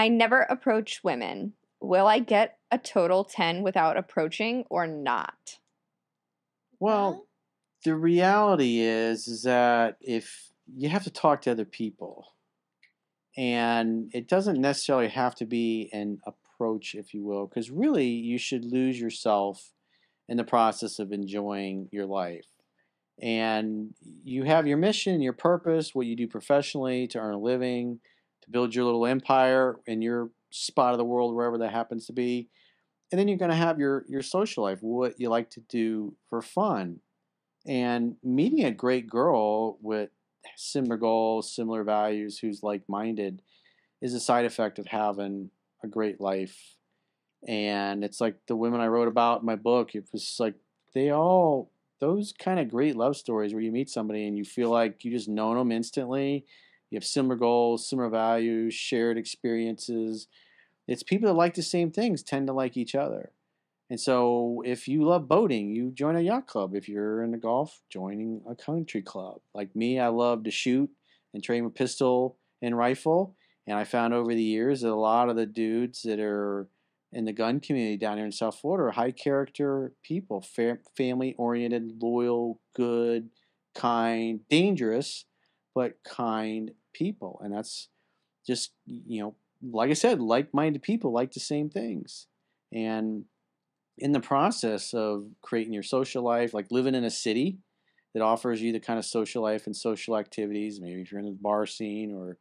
I never approach women. Will I get a total 10 without approaching or not? Well, the reality is that if you have to talk to other people, and it doesn't necessarily have to be an approach, if you will, because really you should lose yourself in the process of enjoying your life. And you have your mission, your purpose, what you do professionally to earn a living, to build your little empire in your spot of the world, wherever that happens to be. And then you're going to have your social life, what you like to do for fun. And meeting a great girl with similar goals, similar values, who's like minded, is a side effect of having a great life. And it's like the women I wrote about in my book, it was like they all, those kind of great love stories where you meet somebody and you feel like you just know them instantly. You have similar goals, similar values, shared experiences. It's people that like the same things tend to like each other. And so if you love boating, you join a yacht club. If you're into golf, joining a country club. Like me, I love to shoot and train with pistol and rifle. And I found over the years that a lot of the dudes that are in the gun community down here in South Florida are high character people, family oriented, loyal, good, kind, dangerous, but kind people. And that's just, like I said, like minded people like the same things. And in the process of creating your social life, like living in a city that offers you the kind of social life and social activities, maybe if you're in the bar scene or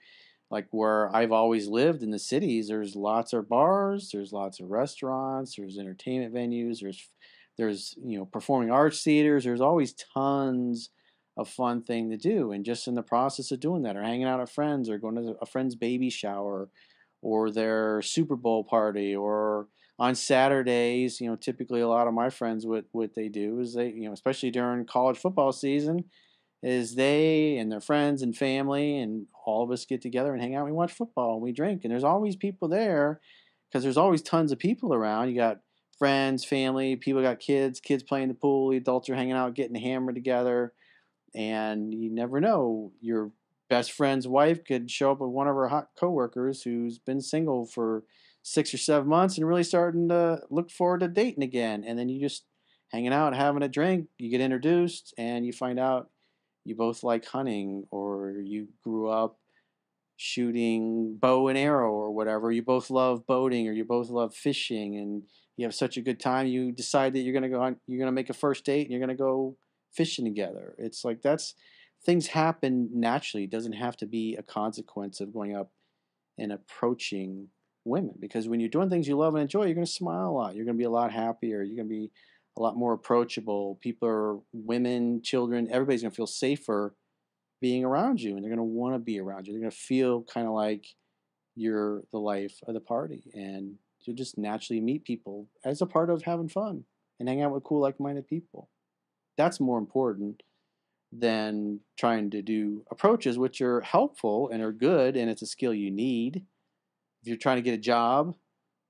like where I've always lived in the cities, there's lots of bars, there's lots of restaurants, there's entertainment venues, there's performing arts theaters, there's always tons of fun thing to do. And just in the process of doing that or hanging out with friends or going to a friend's baby shower or their Super Bowl party or on Saturdays, typically a lot of my friends what they do is they, especially during college football season, is they and their friends and family and all of us get together and hang out. We watch football and we drink, and there's always people there because there's always tons of people around. You got friends, family, people got kids playing the pool, the adults are hanging out, getting hammered together, and you never know. Your best friend's wife could show up with one of her hot coworkers who's been single for 6 or 7 months and really starting to look forward to dating again. And then you just hanging out, having a drink, you get introduced, and you find out you both like hunting, or you grew up shooting bow and arrow, or whatever. You both love boating, or you both love fishing, and you have such a good time. You decide that you're gonna make a first date, and you're gonna go fishing together. It's like that's things happen naturally. It doesn't have to be a consequence of going up and approaching women, because when you're doing things you love and enjoy, you're going to smile a lot. You're going to be a lot happier. You're going to be a lot more approachable. People are women, children, everybody's going to feel safer being around you, and they're going to want to be around you. They're going to feel kind of like you're the life of the party, and you'll just naturally meet people as a part of having fun and hang out with cool, like-minded people. That's more important than trying to do approaches, which are helpful and are good, and it's a skill you need if you're trying to get a job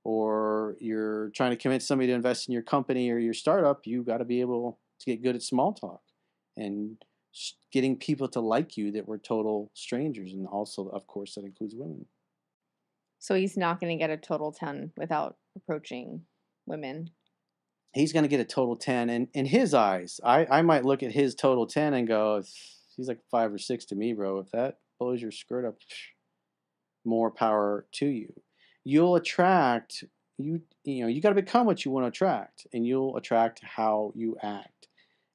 or you're trying to convince somebody to invest in your company or your startup. You got to be able to get good at small talk and getting people to like you that were total strangers. And also, of course, that includes women. So he's not going to get a total 10 without approaching women. He's going to get a total 10. And in his eyes, I might look at his total 10 and go, he's like 5 or 6 to me, bro. If that blows your skirt up, more power to you. You'll attract, you got to become what you want to attract, and you'll attract how you act.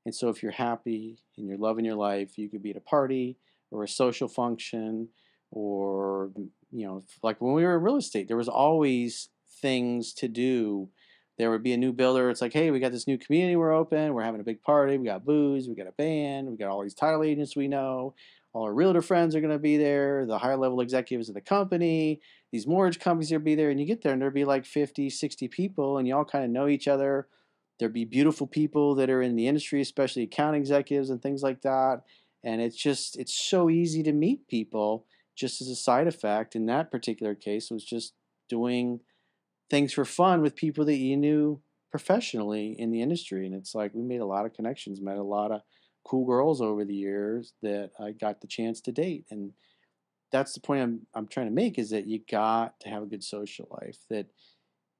And so if you're happy and you're loving your life, you could be at a party or a social function, or like when we were in real estate, there was always things to do. There would be a new builder. It's like, hey, we got this new community we're open. We're having a big party. We got booze. We got a band. We got all these title agents we know. All our realtor friends are going to be there. The higher level executives of the company. These mortgage companies will be there. And you get there and there'll be like 50, 60 people, and you all kind of know each other. There'd be beautiful people that are in the industry, especially account executives and things like that. And it's so easy to meet people just as a side effect. In that particular case, was just doing things for fun with people that you knew professionally in the industry. And it's like we made a lot of connections, met a lot of cool girls over the years that I got the chance to date. And that's the point I'm trying to make, is that you got to have a good social life that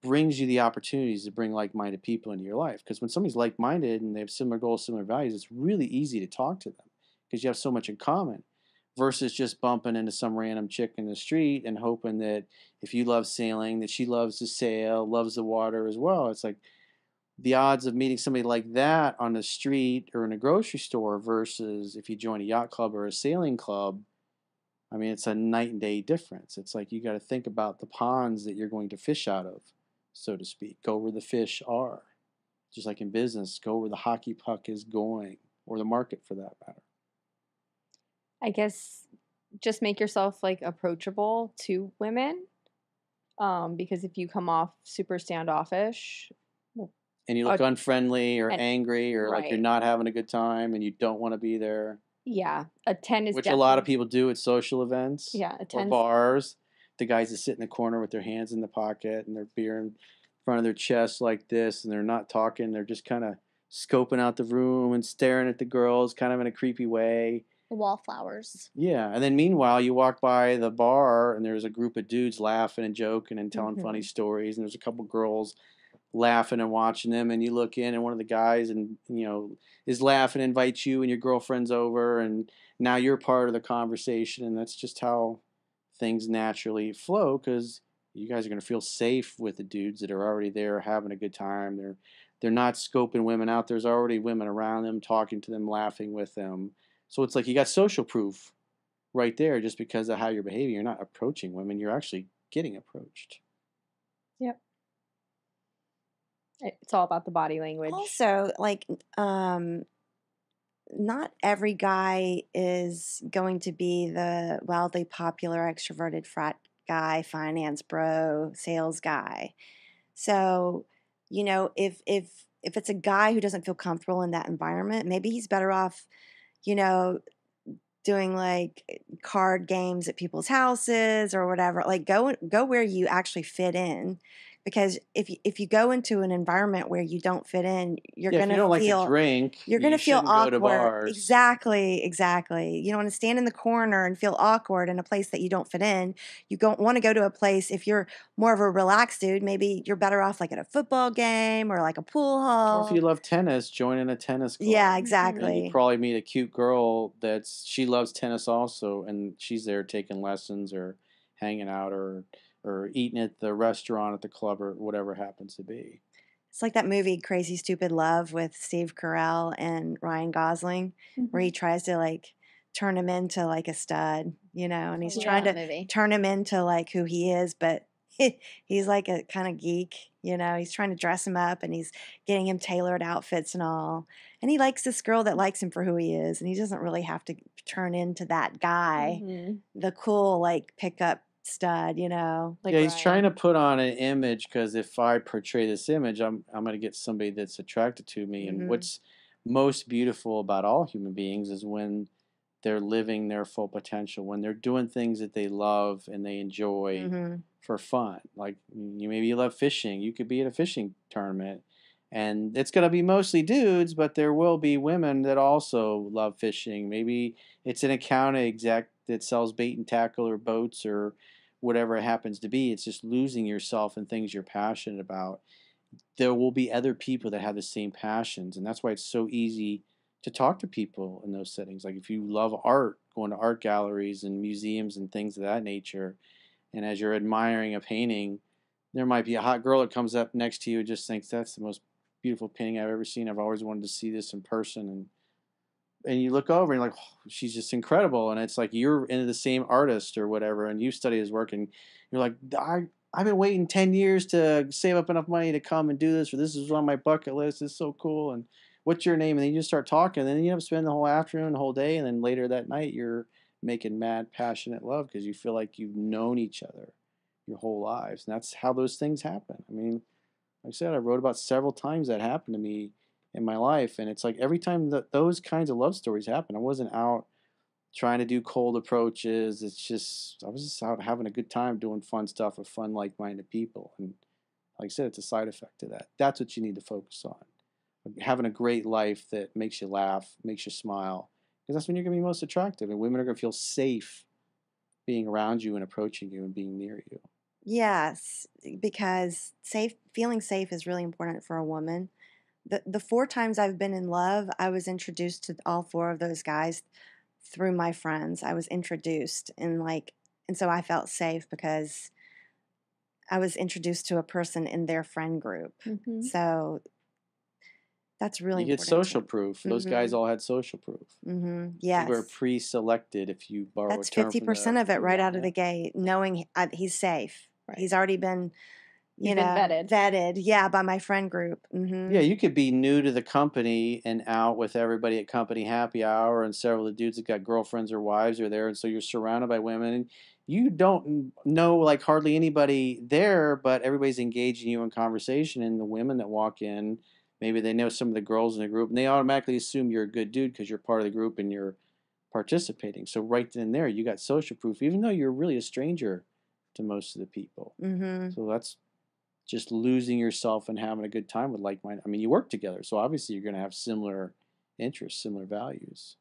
brings you the opportunities to bring like-minded people into your life. Because when somebody's like-minded and they have similar goals, similar values, it's really easy to talk to them because you have so much in common versus just bumping into some random chick in the street and hoping that if you love sailing, that she loves to sail, loves the water as well. It's like the odds of meeting somebody like that on the street or in a grocery store versus if you join a yacht club or a sailing club. I mean, it's a night and day difference. It's like you got to think about the ponds that you're going to fish out of, so to speak. Go where the fish are. Just like in business, go where the hockey puck is going, or the market for that matter. I guess just make yourself like approachable to women. Because if you come off super standoffish, and you look unfriendly or and, angry or like you're not having a good time and you don't want to be there. Yeah, a 10 is which a lot of people do at social events. Yeah, a 10 or bars. The guys that sit in the corner with their hands in the pocket and their beer in front of their chest like this, and they're not talking. They're just kind of scoping out the room and staring at the girls, kind of in a creepy way. Wallflowers. Yeah, and then meanwhile, you walk by the bar and there's a group of dudes laughing and joking and telling funny stories, and there's a couple girls laughing and watching them, and you look in and one of the guys and is laughing, invites you and your girlfriend's over, and now you're part of the conversation, and that's just how things naturally flow because you guys are going to feel safe with the dudes that are already there having a good time. They're not scoping women out. There's already women around them, talking to them, laughing with them. So it's like you got social proof right there just because of how you're behaving. You're not approaching women. You're actually getting approached. Yep. It's all about the body language. Also, like, not every guy is going to be the wildly popular, extroverted frat guy, finance bro, sales guy. So, if it's a guy who doesn't feel comfortable in that environment, maybe he's better off, doing like card games at people's houses or whatever. Like go where you actually fit in, because if you go into an environment where you don't fit in, you're gonna if you don't like to drink, you're gonna feel awkward. Go to bars. Exactly. You don't want to stand in the corner and feel awkward in a place that you don't fit in. You don't want to go to a place, if you're more of a relaxed dude, maybe you're better off like at a football game or like a pool hall. Or if you love tennis, join in a tennis club. Yeah, exactly. And you probably meet a cute girl she loves tennis also, and she's there taking lessons or hanging out or eating at the restaurant at the club or whatever it happens to be. It's like that movie Crazy Stupid Love with Steve Carell and Ryan Gosling, where he tries to like turn him into like a stud, and he's trying to turn him into like who he is, but he's like a kind of geek, he's trying to dress him up and he's getting him tailored outfits and all. And he likes this girl that likes him for who he is, and he doesn't really have to turn into that guy, the cool like pickup stud, like he's trying to put on an image, because if I portray this image, I'm going to get somebody that's attracted to me. And what's most beautiful about all human beings is when they're living their full potential, when they're doing things that they love and they enjoy for fun. Like maybe you love fishing, you could be at a fishing tournament, and it's going to be mostly dudes, but there will be women that also love fishing. Maybe it's an account exec that sells bait and tackle or boats or whatever it happens to be. It's just losing yourself in things you're passionate about. There will be other people that have the same passions, and that's why it's so easy to talk to people in those settings. Like if you love art, going to art galleries and museums and things of that nature, and as you're admiring a painting, there might be a hot girl that comes up next to you and just thinks, that's the most beautiful painting I've ever seen. I've always wanted to see this in person. And you look over and you're like, oh, she's just incredible. And it's like you're into the same artist or whatever, and you study his work, and you're like, I've been waiting 10 years to save up enough money to come and do this, or this is on my bucket list. It's so cool. And what's your name? And then you just start talking, and then you end up spending the whole afternoon, the whole day, and then later that night you're making mad, passionate love because you feel like you've known each other your whole lives. And that's how those things happen. I mean, like I said, I wrote about several times that happened to me in my life, and it's like every time that those kinds of love stories happen, I wasn't out trying to do cold approaches. It's just I was just out having a good time doing fun stuff with fun, like-minded people. And like I said, it's a side effect to that. That's what you need to focus on. Having a great life that makes you laugh, makes you smile, because that's when you're going to be most attractive, and women are going to feel safe being around you and approaching you and being near you. Yes, because feeling safe is really important for a woman. The 4 times I've been in love, I was introduced to all 4 of those guys through my friends. I was introduced, and so I felt safe because I was introduced to a person in their friend group. Mm-hmm. So that's really You get important. social proof. Those guys all had social proof. Yes. They were pre-selected, if you borrow That's a term 50% of it right out of the gate, knowing he's safe. Right. He's already been, You've been vetted. Vetted, by my friend group. Yeah, you could be new to the company and out with everybody at company happy hour, and several of the dudes that got girlfriends or wives are there, and so you're surrounded by women, and you don't know like hardly anybody there, but everybody's engaging you in conversation, and the women that walk in, maybe they know some of the girls in the group, and they automatically assume you're a good dude because you're part of the group and you're participating. So right then and there, you got social proof, even though you're really a stranger to most of the people. So that's just losing yourself and having a good time with like-minded. I mean, you work together, so obviously you're going to have similar interests, similar values.